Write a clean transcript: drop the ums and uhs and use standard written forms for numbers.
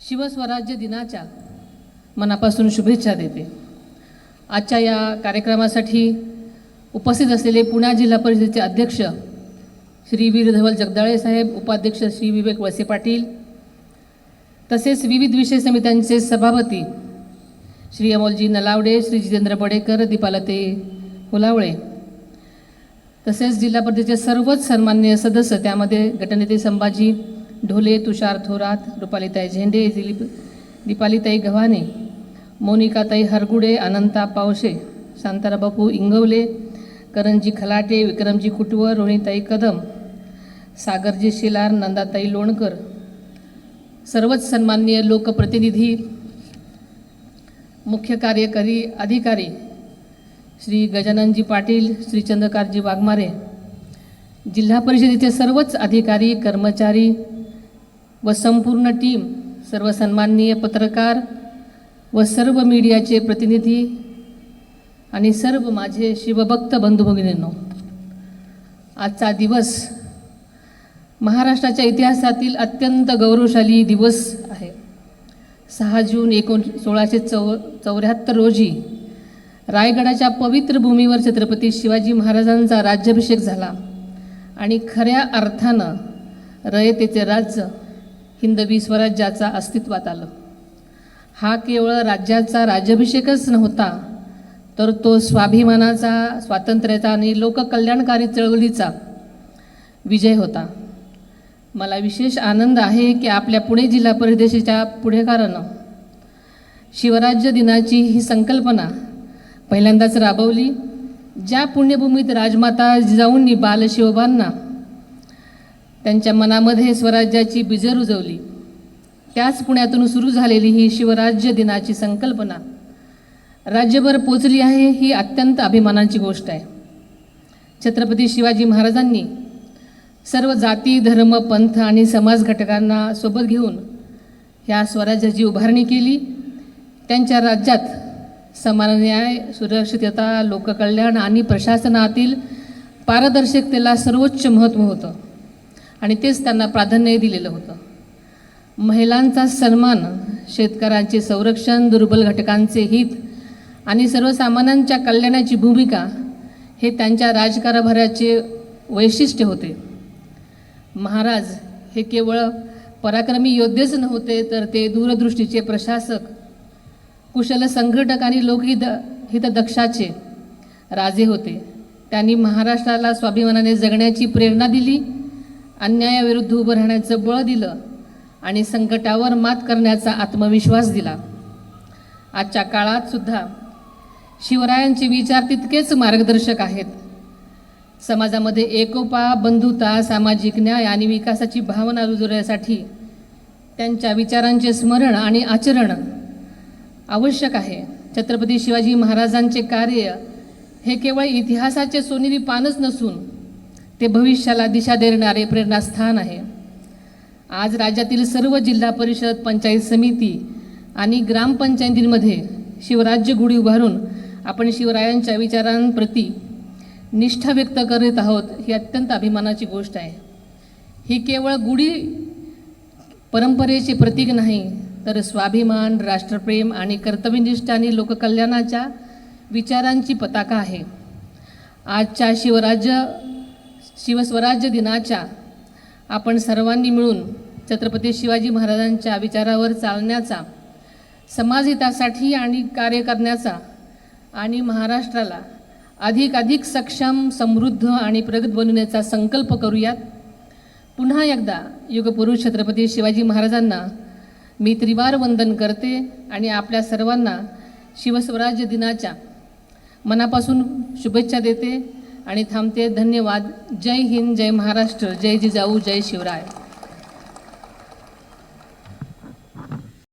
शिवस्वराज्य दिनाच्या मनापासून शुभेच्छा देते। आजच्या या कार्यक्रमासाठी उपस्थित असलेले पुणे जिल्हा परिषदेचे अध्यक्ष श्री वीर धवल जगदाळे साहेब, उपाध्यक्ष श्री विवेक वळसे पाटील, तसेच विविध विषय समित्यांचे सभापती श्री अमोलजी नलावडे, श्री जितेंद्र बडेकर, दीपालते हुलावळे, तसेच जिल्हा परिषदेचे सर्वच सन्माननीय सदस्य, त्यामध्ये गटनेते संभाजी ढोले, तुषार थोरात, रुपालीताई झेंडे, दीपालीताई गव्हाणे, मोनिकाताई हरगुडे, अनंता पावशे, शांताराबापू इंगवले, करंजी खलाटे, विक्रमजी कुटवर, रोहिणीताई कदम, सागरजी शिलार, नंदाताई लोणकर, सर्वच सन्माननीय लोकप्रतिनिधी, मुख्य कार्यकारी अधिकारी श्री गजाननजी पाटील, श्री चंद्रकारजी वाघमारे, जिल्हा परिषदेचे सर्वच अधिकारी, कर्मचारी व संपूर्ण टीम, सर्व सन्माननीय पत्रकार व सर्व मीडियाचे प्रतिनिधी आणि सर्व माझे शिवभक्त बंधू भगिनींनो, आजचा दिवस महाराष्ट्राच्या इतिहासातील अत्यंत गौरवशाली दिवस आहे। 6 जून 1674 रोजी रायगडाच्या पवित्र भूमीवर छत्रपती शिवाजी महाराजांचा राज्याभिषेक झाला आणि खऱ्या अर्थानं रयतेचे राज्य हिंदवी स्वराज्याचा अस्तित्वात आलं। हा केवळ राज्याचा राज्याभिषेकच नव्हता, तर तो स्वाभिमानाचा, स्वातंत्र्याचा आणि लोककल्याणकारी चळवळीचा विजय होता। मला विशेष आनंद आहे की आपल्या पुणे जिल्हा परिषदेच्या पुढेकारानं शिवराज्य दिनाची ही संकल्पना पहिल्यांदाच राबवली। ज्या पुण्यभूमीत राजमाता जिजाऊंनी बालशिवबांना त्यांच्या मनामध्ये स्वराज्याची बीजं रुजवली, त्याच पुण्यातून सुरू झालेली ही शिवराज्य दिनाची संकल्पना राज्यभर पोचली आहे, ही अत्यंत अभिमानाची गोष्ट आहे। छत्रपती शिवाजी महाराजांनी सर्व जाती, धर्म, पंथ आणि समाज घटकांना सोबत घेऊन ह्या स्वराज्याची उभारणी केली। त्यांच्या राज्यात समान न्याय, सुरक्षितता, लोककल्याण आणि प्रशासनातील पारदर्शकतेला सर्वोच्च महत्त्व होतं आणि तेच त्यांना प्राधान्य दिलेलं होतं। महिलांचा सन्मान, शेतकऱ्यांचे संरक्षण, दुर्बल घटकांचे हित आणि सर्वसामान्यांच्या कल्याणाची भूमिका हे त्यांच्या राजकारभाराचे वैशिष्ट्य होते। महाराज हे केवळ पराक्रमी योद्धेच नव्हते, तर ते दूरदृष्टीचे प्रशासक, कुशल संघटक आणि लोकहितदक्षाचे राजे होते। त्यांनी महाराष्ट्राला स्वाभिमानाने जगण्याची प्रेरणा दिली, अन्यायाविरुद्ध उभं राहण्याचं बळ दिलं आणि संकटावर मात करण्याचा आत्मविश्वास दिला। आजच्या काळात सुद्धा शिवरायांचे विचार तितकेच मार्गदर्शक आहेत। समाजामध्ये एकोपा, बंधुता, सामाजिक न्याय आणि विकासाची भावना रुजवण्यासाठी त्यांच्या विचारांचे स्मरण आणि आचरण आवश्यक आहे। छत्रपती शिवाजी महाराजांचे कार्य हे केवळ इतिहासाचे सोनेरी पानच नसून ते भविष्याला दिशा देणारे प्रेरणास्थान आहे। आज राज्यातील सर्व जिल्हा परिषद, पंचायत समिती आणि ग्रामपंचायतींमध्ये शिवराज्य गुढी उभारून आपण शिवरायांच्या विचारांप्रती निष्ठा व्यक्त करीत आहोत, ही अत्यंत अभिमानाची गोष्ट आहे। ही केवळ गुढी परंपरेचे प्रतीक नाही, तर स्वाभिमान, राष्ट्रप्रेम आणि कर्तव्यनिष्ठ आणि लोककल्याणाच्या विचारांची पताका आहे। आजच्या शिवस्वराज्य दिनाच्या आपण सर्वांनी मिळून छत्रपती शिवाजी महाराजांच्या विचारावर चालण्याचा, समाजहितासाठी आणि कार्य करण्याचा आणि महाराष्ट्राला अधिक सक्षम, समृद्ध आणि प्रगत बनवण्याचा संकल्प करूयात। पुन्हा एकदा युगपुरुष छत्रपती शिवाजी महाराजांना मी त्रिवार वंदन करते आणि आपल्या सर्वांना शिवस्वराज्य दिनाच्या मनापासून शुभेच्छा देते आणि थांबते। धन्यवाद। जय हिंद, जय महाराष्ट्र, जय जिजाऊ, जय शिवराय।